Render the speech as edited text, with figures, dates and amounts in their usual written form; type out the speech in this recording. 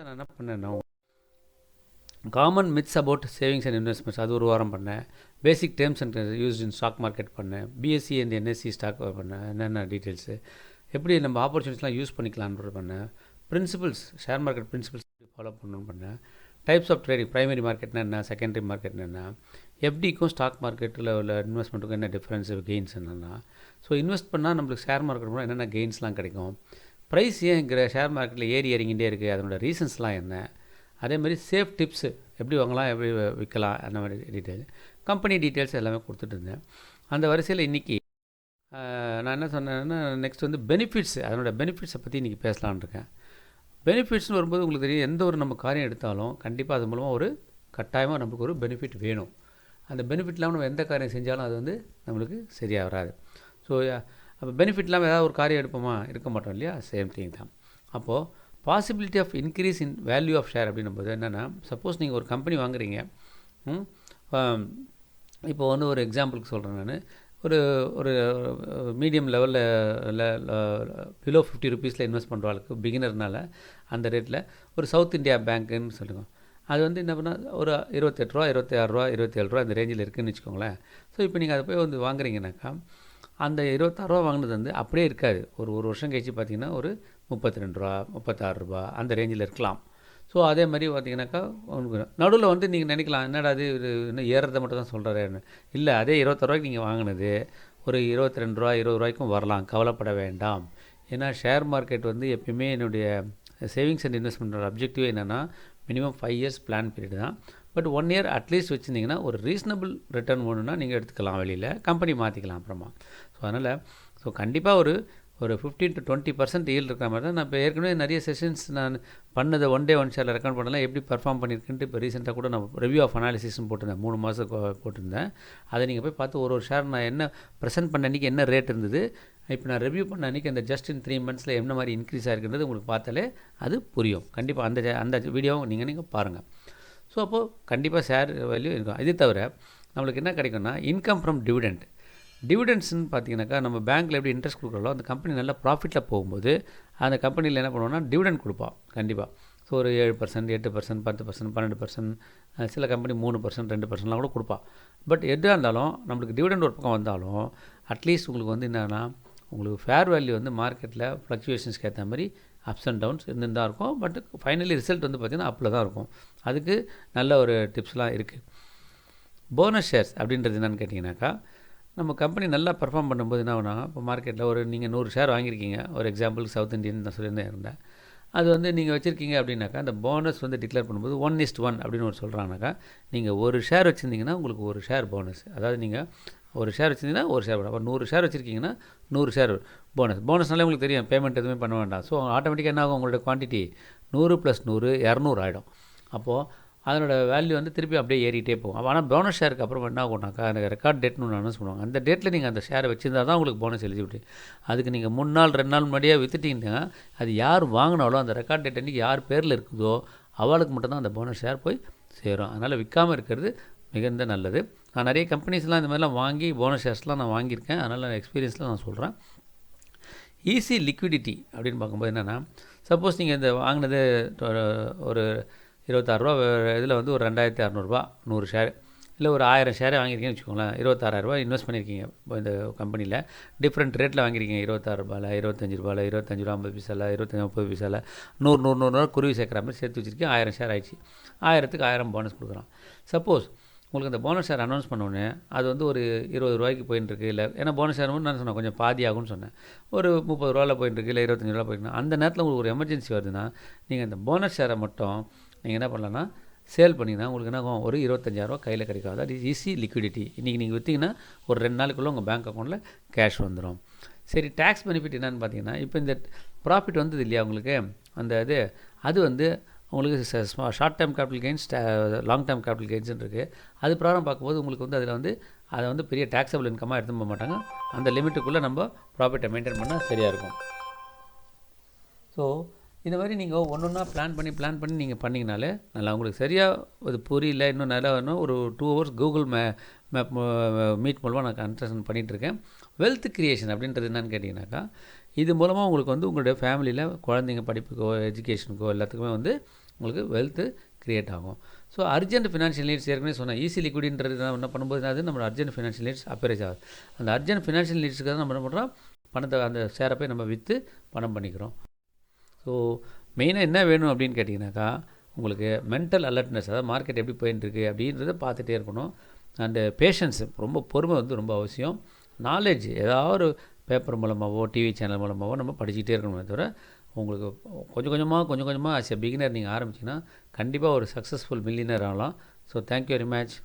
நான் என்ன பண்ணேன்னா common myths about savings and investments அது ஒரு வாரம் பண்ணேன். Basic terms and used in stock market பண்ணேன். B.Sc அண்ட் NSC ஸ்டாக் பண்ணேன். என்னென்ன டீட்டெயில்ஸு எப்படி நம்ம ஆப்பர்ச்சுனிட்டிஸ்லாம் யூஸ் பண்ணிக்கலான்னு பண்ணேன். பிரின்சிபல்ஸ் ஷேர் மார்க்கெட் பிரின்சிபல்ஸ் எப்படி ஃபாலோ பண்ணணும்னு பண்ணேன். டைப்ஸ் ஆஃப் ட்ரேடிங் ப்ரைமரி மார்க்கெட்னா என்ன, செகண்டரி மார்க்கெட்னா என்ன, எஃப்டிக்கும் ஸ்டாக் மார்க்கெட்டில் உள்ள இன்வெஸ்ட்மெண்ட்டுக்கும் என்ன டிஃப்ரென்ஸ், கெயின்ஸ் என்னென்னா. ஸோ இன்வெஸ்ட் பண்ணால் நம்மளுக்கு ஷேர் மார்க்கெட் போனால் என்னென்ன கெயின்ஸ்லாம் கிடைக்கும், ப்ரைஸ் ஏன் ஷேர் மார்க்கெட்டில் ஏறி இறங்கிட்டே இருக்குது, அதனோட ரீசன்ஸ்லாம் என்ன, அதே மாதிரி சேஃப் டிப்ஸு எப்படி வாங்கலாம், எப்படி விற்கலாம், அந்த மாதிரி டீட்டெயில், கம்பெனி டீட்டெயில்ஸ் எல்லாமே கொடுத்துட்டு இருந்தேன். அந்த வரிசையில் இன்றைக்கி நான் என்ன சொன்னேன்னா நெக்ஸ்ட் வந்து பெனிஃபிட்ஸ், அதனோட பெனிஃபிட்ஸை பற்றி இன்றைக்கி பேசலான்னு இருக்கேன். பெனிஃபிட்ஸ்னு வரும்போது உங்களுக்கு தெரியும், எந்த ஒரு நம்ம காரியம் எடுத்தாலும் கண்டிப்பாக அது மூலமாக ஒரு கட்டாயமாக நம்மளுக்கு ஒரு பெனிஃபிட் வேணும். அந்த பெனிஃபிட் இல்லாமல் நம்ம எந்த காரியம் செஞ்சாலும் அது வந்து நம்மளுக்கு சரியாக வராது. ஸோ அப்போ பெனிஃபிட் இல்லாமல் ஏதாவது ஒரு காரியம் எடுப்போமா, இருக்க மாட்டோம் இல்லையா, சேம் திங் தான். அப்போது possibility of increase in value of share அப்படின்னும்போது என்னென்னா, சப்போஸ் நீங்கள் ஒரு கம்பெனி வாங்குறீங்க, இப்போ வந்து ஒரு எக்ஸாம்பிளுக்கு சொல்கிறேன் நான், ஒரு ஒரு மீடியம் லெவலில் பிலோ 50 ருபீஸில் இன்வெஸ்ட் பண்ணுற ஆளுக்கு பிகினர்னால அந்த ரேட்டில் ஒரு சவுத் இந்தியா பேங்க்குன்னு சொல்லுங்கள், அது வந்து என்ன பண்ணால் ஒரு 28 ரூபா 26 ரூபா 27 ரூபா இந்த ரேஞ்சில் இருக்குதுன்னு வச்சுக்கோங்களேன். ஸோ இப்போ நீங்கள் அதை போய் வந்து வாங்குறீங்கனாக்கா அந்த 26 ரூபா வாங்கினது வந்து அப்படியே இருக்காது. ஒரு வருஷம் கழிச்சு பார்த்தீங்கன்னா ஒரு 32 ரூபா 36 ரூபா அந்த ரேஞ்சில் இருக்கலாம். ஸோ அதே மாதிரி பார்த்தீங்கன்னாக்கா உங்களுக்கு நடுவில் வந்து நீங்கள் நினைக்கலாம், என்னடா அது இன்னும் ஏறதை மட்டும் தான் சொல்கிறேன்னு. இல்லை, அதே 26 ரூபாய்க்கு நீங்கள் வாங்கினது ஒரு 22 ரூபா 20 ரூபாய்க்கும் வரலாம், கவலைப்பட வேண்டாம். ஏன்னா ஷேர் மார்க்கெட் வந்து எப்பயுமே என்னுடைய சேவிங்ஸ் அண்ட் இன்வெஸ்ட்மெண்ட்டோட அப்ஜெக்டிவ் என்னென்னா மினிமம் 5 இயர்ஸ் பிளான் பீரியட் தான். பட் 1 இயர் அட்லீஸ்ட் வச்சுருந்தீங்கன்னா ஒரு ரீசனபிள் ரிட்டர்ன் வேணும்னா நீங்கள் எடுத்துக்கலாம், வெளியில் கம்பெனி மாற்றிக்கலாம் அப்புறமா. ஸோ அதனால் கண்டிப்பாக ஒரு 15 to 20% ஈல்டு இருக்கிற மாதிரி தான். நான் இப்போ ஏற்கனவே நிறைய செஷன்ஸ் நான் பண்ணதை ஒன் டே ஒன் ஷேரில் ரெக்கார்ட் பண்ணலாம், எப்படி பர்ஃபார்ம் பண்ணியிருக்குன்ட்டு. இப்போ ரீசெண்டாக கூட நான் ரிவ்யூ ஆஃப் அனாலிசிஸ்ன்னு போட்டிருந்தேன், 3 மாதத்துக்கு போட்டிருந்தேன். அதை நீங்கள் போய் பார்த்து ஒரு ஷேர் நான் என்ன ப்ரெசென்ட் பண்ண அன்றைக்கி என்ன ரேட் இருந்தது, இப்போ நான் ரிவ்யூ பண்ண அன்றைக்கி அந்த ஜஸ்ட் இன் 3 monthsல என்ன மாதிரி இன்க்ரீஸ் ஆகிருக்குன்றது உங்களுக்கு பார்த்தாலே அது புரியும். கண்டிப்பாக அந்த வீடியோவும் நீங்கள் பாருங்கள். ஸோ அப்போது கண்டிப்பாக ஷேர் வேல்யூ இருக்கும். இது தவிர நம்மளுக்கு என்ன கிடைக்கும்னா இன்கம் ஃப்ரம் டிவிடெண்ட். டிவிடெண்ட்ஸ்ன்னு பார்த்தீங்கன்னாக்கா நம்ம பேங்க்கில் எப்படி இன்ட்ரெஸ்ட் கொடுக்குறோம், அந்த கம்பெனி நல்ல ப்ராஃபிட்டில் போகும்போது அந்த கம்பெனியில் என்ன பண்ணுவோம்னா டிவிடெண்ட் கொடுப்போம் கண்டிப்பாக. ஸோ ஒரு 7%, 8%, 10%, 12%, சில கம்பெனி 3%, 2%லாம் கூட கொடுப்பா. பட் எதாக இருந்தாலும் நம்மளுக்கு டிவிடெண்ட் ஒரு பக்கம் வந்தாலும் அட்லீஸ்ட் உங்களுக்கு வந்து என்னென்னா உங்களுக்கு ஃபேர் வேல்யூ வந்து மார்க்கெட்டில் ஃப்ளக்சுவேஷன்ஸ்க்கு ஏற்ற மாதிரி அப்ஸ் அண்ட் டவுன்ஸ் இருந்துன்னு தான் இருக்கும். பட் ஃபைனலி ரிசல்ட் வந்து பார்த்திங்கன்னா அப்பில் தான் இருக்கும். அதுக்கு நல்ல ஒரு டிப்ஸ்லாம் இருக்குது. போனஸ் ஷேர்ஸ் அப்படின்றது என்னென்னு கேட்டிங்கனாக்கா, நம்ம கம்பெனி நல்லா பர்ஃபார்ம் பண்ணும்போது என்ன ஆகுனா, இப்போ மார்க்கெட்டில் ஒரு நீங்கள் 100 ஷேர் வாங்கியிருக்கீங்க, ஒரு எக்ஸாம்பிள் சவுத் இந்தியன் நான் சொல்லியிருந்தேன் இருந்தேன், அது வந்து நீங்கள் வச்சுருக்கீங்க அப்படின்னாக்கா அந்த போனஸ் வந்து டிக்ளேர் பண்ணும்போது 1:1 அப்படின்னு ஒரு சொல்கிறாங்கனாக்கா, நீங்கள் ஒரு ஷேர் வச்சுருந்தீங்கன்னா உங்களுக்கு ஒரு ஷேர் போனஸ். அதாவது நீங்கள் ஒரு ஷேர் வச்சுருந்தீங்கன்னா ஒரு ஷேர், அப்போ 100 ஷேர் வச்சுருக்கீங்கன்னா 100 ஷேர் போனஸ்னாலே உங்களுக்கு தெரியும், பேமெண்ட் எதுவுமே பண்ண வேண்டாம். ஸோ ஆட்டோமேட்டிக்காக என்ன ஆகும், உங்களோட குவான்டிட்டி 100 + 100 200 ஆகிடும். அப்போது அதனோட வேல்யூ வந்து திருப்பி அப்படியே ஏறிட்டே போகும். ஆனால் போனஸ் ஷேருக்கு அப்புறம் என்ன ஆகும்னாக்கா, எனக்கு ரெக்கார்ட் டேட்னு ஒன்று அனௌன்ஸ் பண்ணுவாங்க. அந்த டேட்டில் நீங்கள் அந்த ஷேரை வச்சுருந்தா தான் உங்களுக்கு போனஸ் எலிஜிபிலிட்டி. அதுக்கு நீங்கள் 3 நாள் 2 நாள் முன்னாடியே விற்றுட்டிங்கன்னா அது யார் வாங்கினாலும் அந்த ரெக்கார்ட் டேட் அன்றைக்கி யார் பேரில் இருக்குதோ அவளுக்கு மட்டும்தான் அந்த போனஸ் ஷேர் போய் சேரும். அதனால் விற்காமல் இருக்கிறது மிகுந்த நல்லது. நான் நிறைய கம்பெனிஸ்லாம் இந்த மாதிரிலாம் வாங்கி போனஸ் ஷேர்ஸ்லாம் நான் வாங்கியிருக்கேன். அதனால் எக்ஸ்பீரியன்ஸில் நான் சொல்கிறேன். ஈஸி லிக்விடிட்டி அப்படின்னு பார்க்கும்போது என்னென்னா, சப்போஸ் நீங்கள் இந்த வாங்கினது ஒரு 26 ரூபா இதில் வந்து ஒரு 2600 ரூபா 100 ஷேர், இல்லை ஒரு 1000 ஷேரே வாங்கியிருக்கீங்கன்னு வச்சுக்கோங்களேன். 26,000 ரூபா இன்வெஸ்ட் பண்ணியிருக்கீங்க இந்த கம்பெனியில். டிஃப்ரெண்ட் ரேட்டில் வாங்கியிருக்கீங்க, 26 ரூபாயில், 25 ரூபாயில், 25 ரூபா 50 பைசாவில், 25 30 பைசாவில், 100 ரூபா குருவி சேர்க்குற மாதிரி சேர்த்து வச்சுருக்கீங்க. 1000 ஷேர் ஆகிடுச்சு. 1000க்கு 1000 போனஸ் கொடுக்குறான். சப்போஸ் உங்களுக்கு அந்த போனஸ் ஷேர் அனௌன்ஸ் பண்ணோன்னே அது வந்து ஒரு 20 ரூபாய்க்கு போயின்ட்டுருக்கு, இல்லை ஏன்னா போனஸ் ஷேர் நான் சொன்னேன் கொஞ்சம் பாதி ஆகும்னு சொன்னேன், ஒரு 30 ரூபாயில் போயின்ட்டுருக்கு, இல்லை 25 ரூபா போயிட்டுனா அந்த நேரத்தில் உங்களுக்கு ஒரு எமர்ஜென்சி வருதுன்னா நீங்கள் அந்த போனஸ் ஷேரை மட்டும் நீங்கள் என்ன பண்ணலான்னா சேல் பண்ணிங்கன்னா உங்களுக்கு என்ன ஆகும், ஒரு 25,000 ரூபா கையில் கிடைக்கும். அதாவது ஈஸி லிக்விடிட்டி. இன்றைக்கி நீங்கள் விற்றிங்கன்னா ஒரு 2 நாளுக்குள்ளே உங்கள் பேங்க் அக்கௌண்ட்டில் கேஷ் வந்துடும். சரி, டேக்ஸ் பெனிஃபிட் என்னென்னு பார்த்தீங்கன்னா, இப்போ இந்த ப்ராஃபிட் வந்தது இல்லையா உங்களுக்கு, அந்த அது வந்து உங்களுக்கு short term capital gains, long term capital கெயின்ஸ்ன்னு இருக்குது. அது பிரகாரம் பார்க்கும்போது உங்களுக்கு வந்து அதில் வந்து அதை வந்து பெரிய டேக்ஸபிள் இன்கமாக எடுத்து போக மாட்டாங்க. அந்த லிமிட்டுக்குள்ளே நம்ம ப்ராஃபிட்டை மெயின்டைன் பண்ணால் சரியாக இருக்கும். ஸோ இந்த மாதிரி நீங்கள் ஒன்றா பிளான் பண்ணி நீங்கள் பண்ணிங்கனாலே நல்லா உங்களுக்கு சரியாக அது புரியல, இன்னும் நல்லா இன்னும் ஒரு 2 hours கூகுள் மேப் மீட் மூலமாக நான் கன்சல்ட் பண்ணிகிட்ருக்கேன். வெல்த் கிரியேஷன் அப்படின்றது என்னென்னு கேட்டிங்கனாக்கா, இது மூலமாக உங்களுக்கு வந்து உங்களுடைய ஃபேமிலியில் குழந்தைங்க படிப்புக்கோ எஜுகேஷனுக்கோ எல்லாத்துக்குமே வந்து உங்களுக்கு வெல்த்து க்ரியேட் ஆகும். ஸோ அர்ஜென்ட் ஃபினான்ஷியல் நீட்ஸ் ஏற்கனவே சொன்னேன். ஈஸி லிக்விடின்றது என்ன பண்ணும்போது அது நம்ம அர்ஜென்ட் ஃபினான்ஷியல் நீட்ஸ் அப்பேரேஜ் ஆகுது. அந்த அர்ஜென்ட் ஃபினான்ஷியல் நீட்ஸுக்காக நம்ம என்ன பண்ணுறோம், பணத்தை அந்த ஷேரை போய் நம்ம விற்று பணம் பண்ணிக்கிறோம். ஸோ மெயினாக என்ன வேணும் அப்படின்னு கேட்டிங்கனாக்கா, உங்களுக்கு மென்டல் அலர்ட்னஸ், அதாவது மார்க்கெட் எப்படி போயிட்டுருக்கு அப்படின்றத பார்த்துட்டே இருக்கணும். அண்டு பேஷன்ஸு, ரொம்ப பொறுமை வந்து ரொம்ப அவசியம். நாலேஜ், ஏதாவது ஒரு பேப்பர் மூலமாகவோ டிவி சேனல் மூலமாகவோ நம்ம படிச்சுக்கிட்டே இருக்கணுமே தவிர, உங்களுக்கு கொஞ்சம் கொஞ்சமாக ஆஸ் எ பிகினர் நீங்கள் ஆரம்பிச்சிங்கன்னா கண்டிப்பாக ஒரு சக்ஸஸ்ஃபுல் மில்லியனர் ஆகலாம். So thank you very much.